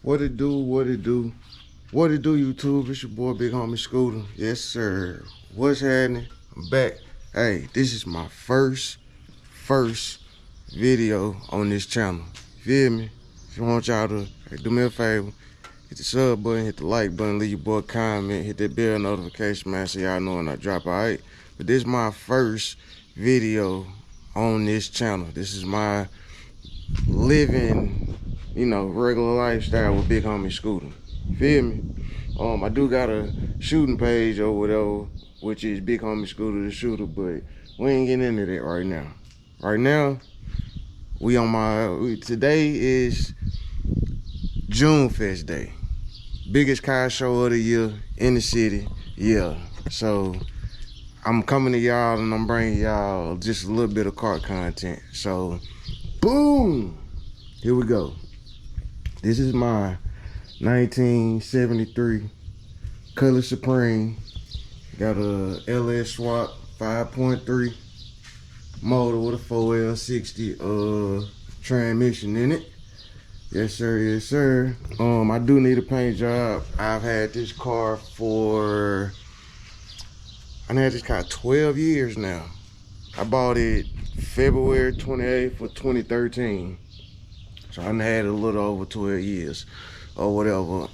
What it do, what it do, what it do, YouTube? It's your boy Big Homie Scooter. Yes, sir. What's happening? I'm back. Hey, this is my first video on this channel. Feel me? If you want y'all to do me a favor, hit the sub button, hit the like button, leave your boy a comment, hit that bell notification, man, so y'all know when I drop, alright? But this is my first video on this channel. This is my living, regular lifestyle with Big Homie Scooter. You feel me? I do got a shooting page or whatever, which is Big Homie Scooter the Shooter, but we ain't getting into that right now. Right now, today is JuneFest day. Biggest car show of the year in the city. Yeah. So I'm coming to y'all and I'm bringing y'all just a little bit of car content. So boom, here we go. This is my 1973 Cutlass Supreme. Got a LS swap 5.3 motor with a 4L60 transmission in it. Yes sir, yes sir. I do need a paint job. I've had this car for 12 years now. I bought it February 28th for 2013. So I done had it a little over 12 years or whatever.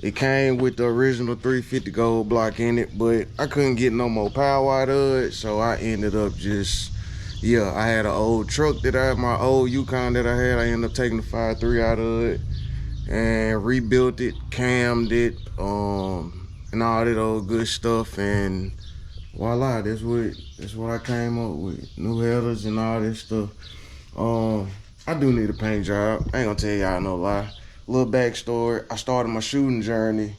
It came with the original 350 gold block in it, but I couldn't get no more power out of it, so I ended up I had an old truck my old Yukon that I had. I ended up taking the 5.3 out of it and rebuilt it, cammed it, and all that old good stuff, and voila, that's what I came up with. New headers and all this stuff. I do need a paint job. I ain't gonna tell y'all no lie. Little backstory, I started my shooting journey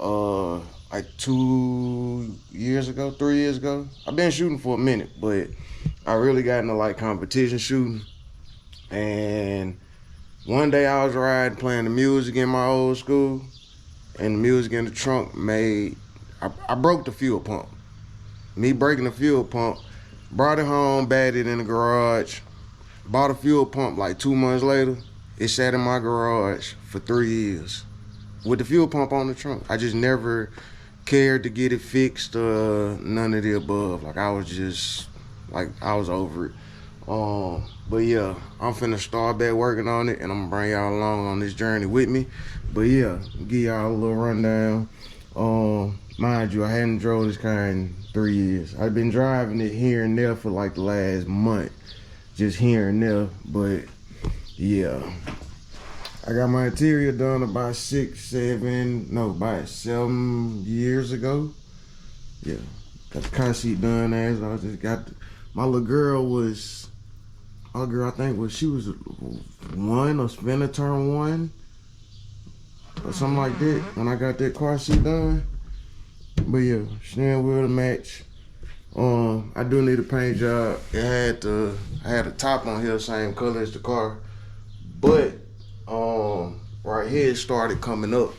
like 3 years ago. I've been shooting for a minute, but I really got into like competition shooting. And one day I was riding, playing the music in my old school, and the music in the trunk I broke the fuel pump. Me breaking the fuel pump, brought it home, batted it in the garage, bought a fuel pump like 2 months later. It sat in my garage for 3 years with the fuel pump on the trunk. I just never cared to get it fixed, none of the above. Like I was over it. But yeah, I'm finna start back working on it, and I'm gonna bring y'all along on this journey with me. But yeah, give y'all a little rundown. Mind you, I hadn't drove this car in 3 years. I've been driving it here and there for like the last month, just here and there. But yeah, I got my interior done about 7 years ago. Yeah, got the car seat done. I just got my little girl I think she was 1 or finna turn 1 or something like that when I got that car seat done. But yeah, steering wheel to match. I do need a paint job. I had a top on here, same color as the car, but right here it started coming up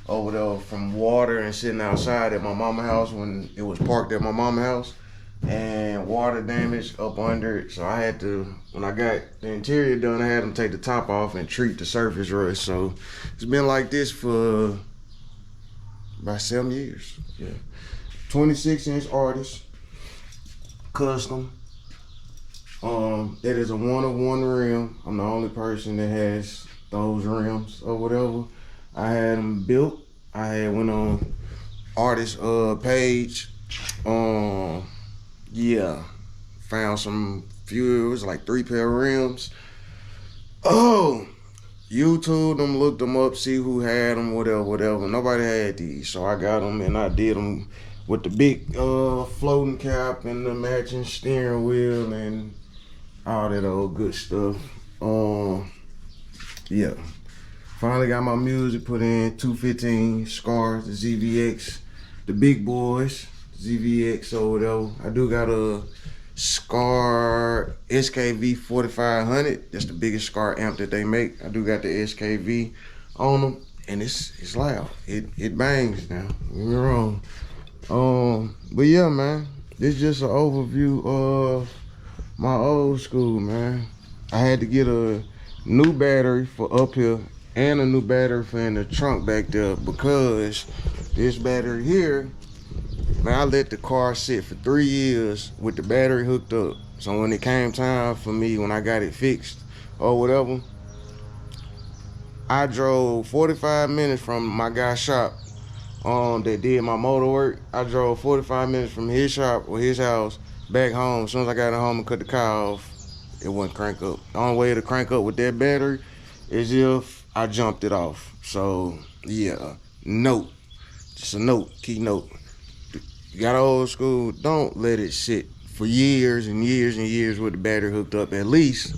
over there from water and sitting outside at my mama's house when it was parked at my mama's house, and water damage up under it. So I had to, when I got the interior done, I had them take the top off and treat the surface rust. So it's been like this for about 7 years. Yeah, 26-inch Artist custom. That is a 1-of-1 rim. I'm the only person that has those rims or whatever. I had them built. I had went on Artist page. Yeah, found some few. It was like 3 pair of rims. Oh, YouTube them, looked them up, see who had them, whatever. Nobody had these, so I got them and I did them with the big floating cap and the matching steering wheel and all that old good stuff. Yeah, finally got my music put in. 215 Scars, the ZVX, the big boys, ZVX or whatever. I do got a Scar SKV 4500. That's the biggest Scar amp that they make. I do got the SKV on them, and it's loud. It bangs now. Don't get me wrong. But yeah, man, this is just an overview of my old school, man. I had to get a new battery for up here and a new battery for in the trunk back there, because this battery here, man, I let the car sit for 3 years with the battery hooked up. So when it came time for me, when I got it fixed or whatever, I drove 45 minutes from my guy's shop that did my motor work. I drove 45 minutes from his shop or his house back home. As soon as I got home and cut the car off, it wouldn't crank up. The only way to crank up with that battery is if I jumped it off. So yeah, note, just a note, key note. You got old school, don't let it sit for years and years and years with the battery hooked up. At least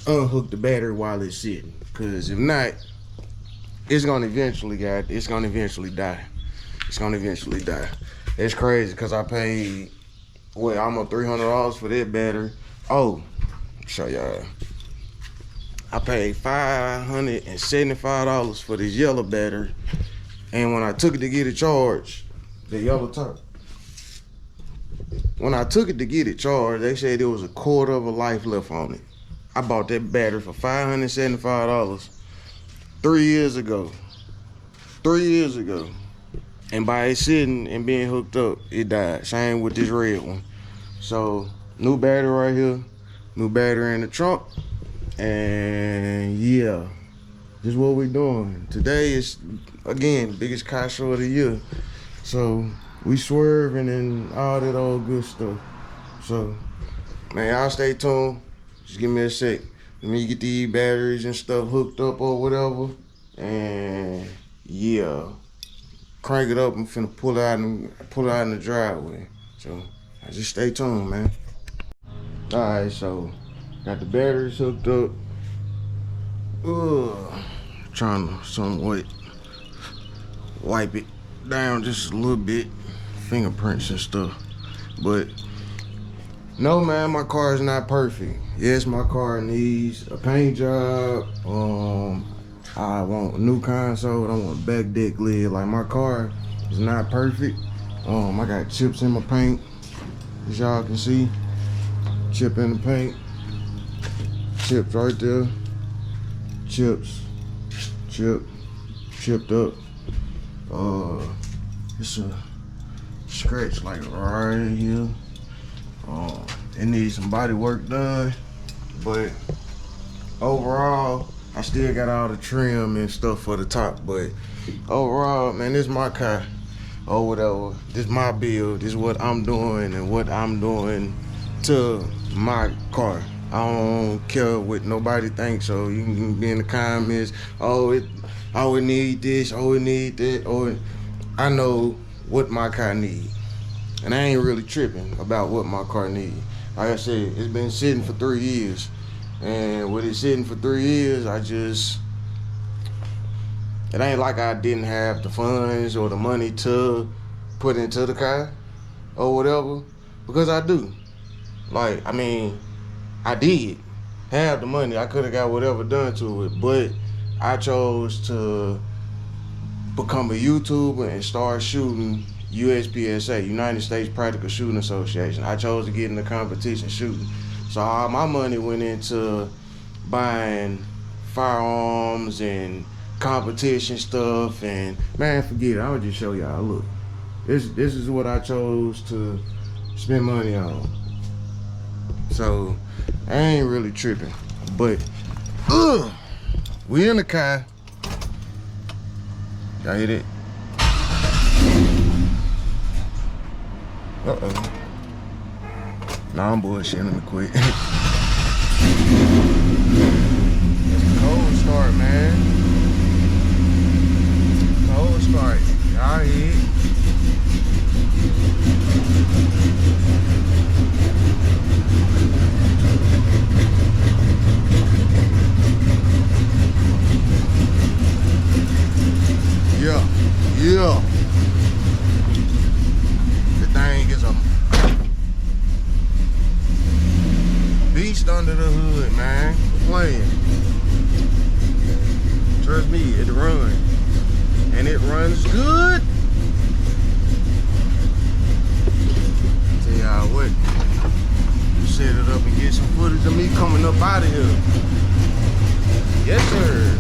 unhook the battery while it's sitting, because if not, it's gonna eventually die. It's gonna eventually die. It's crazy, because I paid almost $300 for that battery. Oh, show y'all. I paid $575 for this yellow battery, and when I took it to get it charged, the yellow top. When I took it to get it charged, they said there was a quarter of a life left on it. I bought that battery for $575 3 years ago. 3 years ago. And by it sitting and being hooked up, it died. Same with this red one. So, new battery right here. New battery in the trunk. And yeah, this is what we're doing. Today is, again, biggest car show of the year. So, we swerving and all that old good stuff. So, man, y'all stay tuned. Just give me a sec. Let me get these batteries and stuff hooked up or whatever. And yeah, crank it up. I'm finna pull it out in the driveway. So, just stay tuned, man. All right, so got the batteries hooked up. Trying to somewhat wipe it down just a little bit, fingerprints and stuff. But no, man, my car is not perfect. Yes, my car needs a paint job. I want a new console. I want a back deck lid. Like, my car is not perfect. I got chips in my paint, as y'all can see. Chip in the paint. Chips right there. Chips. Chipped up. It's a scratch like right here. It needs some body work done, but overall, I still got all the trim and stuff for the top. But overall, man, this is my car or whatever. This is my build. This is what I'm doing and what I'm doing to my car. I don't care what nobody thinks. So you can be in the comments, oh it need this, oh it need that, or I know what my car need. And I ain't really tripping about what my car need. Like I said, it's been sitting for 3 years. And with it sitting for 3 years, it ain't like I didn't have the funds or the money to put into the car or whatever, because I do. Like, I mean, I did have the money. I could have got whatever done to it, but I chose to become a YouTuber and start shooting USPSA, United States Practical Shooting Association. I chose to get in the competition shooting. So all my money went into buying firearms and competition stuff, and man, forget it. I would just show y'all, look. This is what I chose to spend money on. So I ain't really tripping. But we in the car. Y'all hear that? Uh-oh. Nah, I'm bullshitting. Let me quit. It's a cold start, man. Cold start. Y'all hear it? Yeah. The thing is a beast under the hood, man. Playing. Trust me, it runs. And it runs good. Tell y'all what. Set it up and get some footage of me coming up out of here. Yes, sir.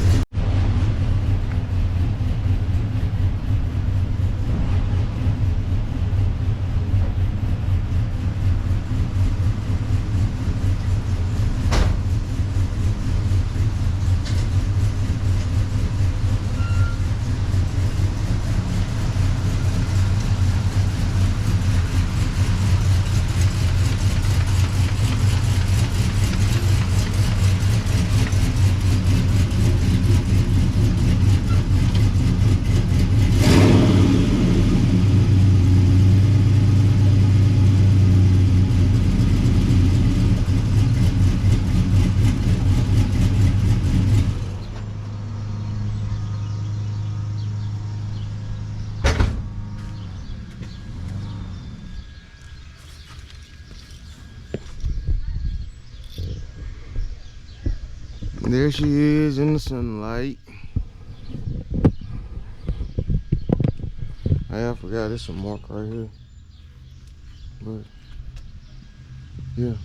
There she is in the sunlight. Hey, I forgot there's some mark right here. But yeah.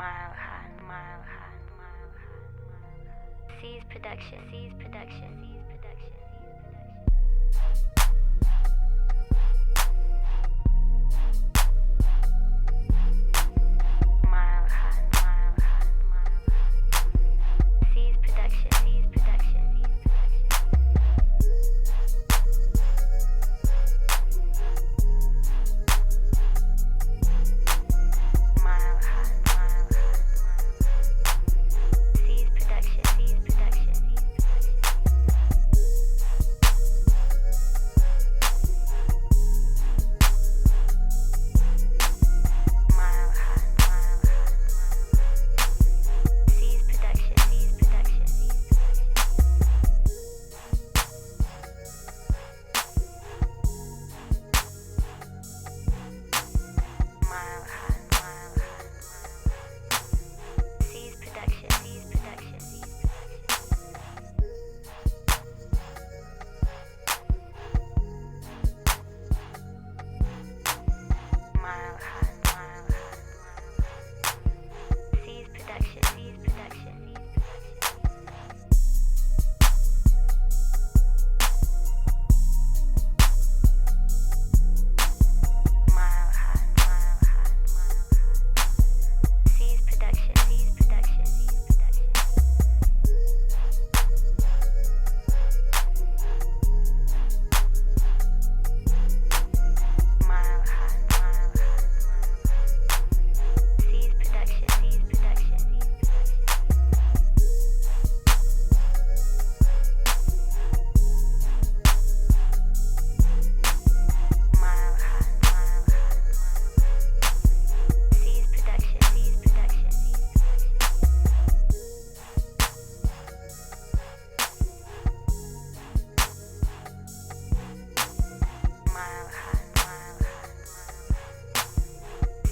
Mile high, mile high, mile high. C's production, C's production, C's production. Mile high, mile high, mile high. C's production, C's production,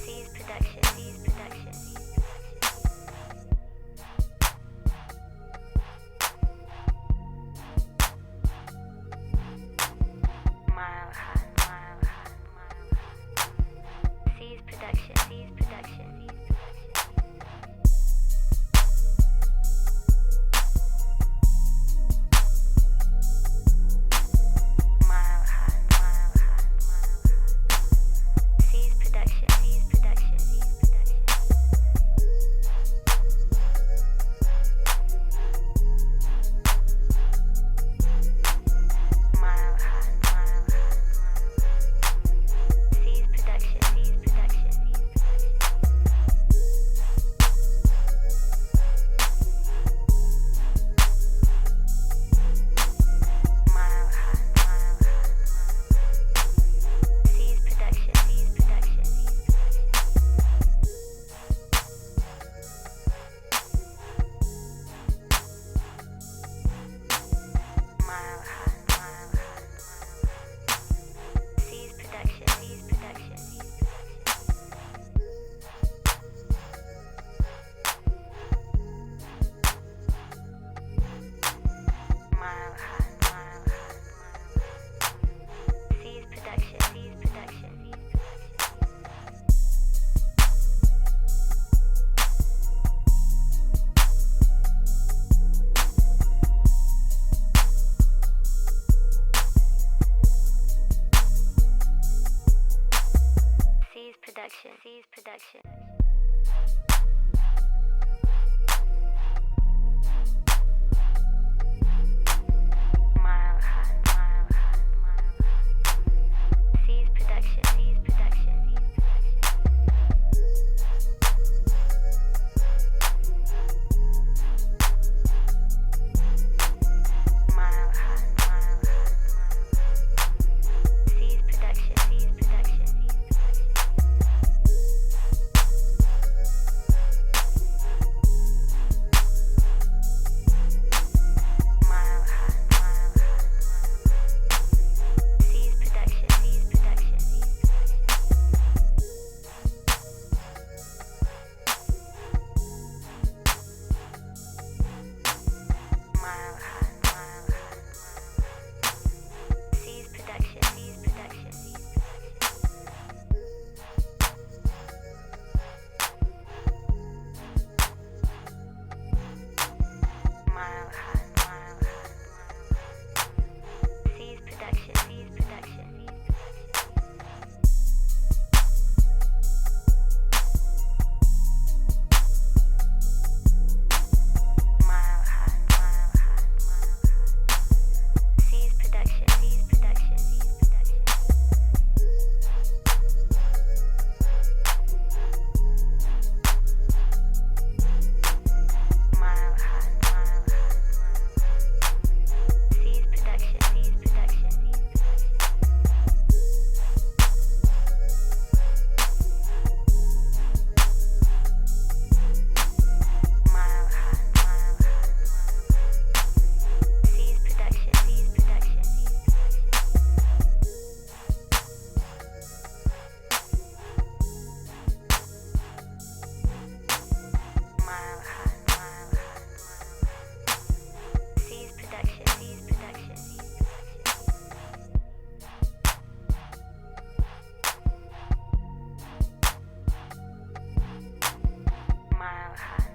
C's production, C's production. Mile high, mile high, mile high. C's production, C's production, C's mile high, mile high, mile high. C's production, C's production, C's production. Mile high.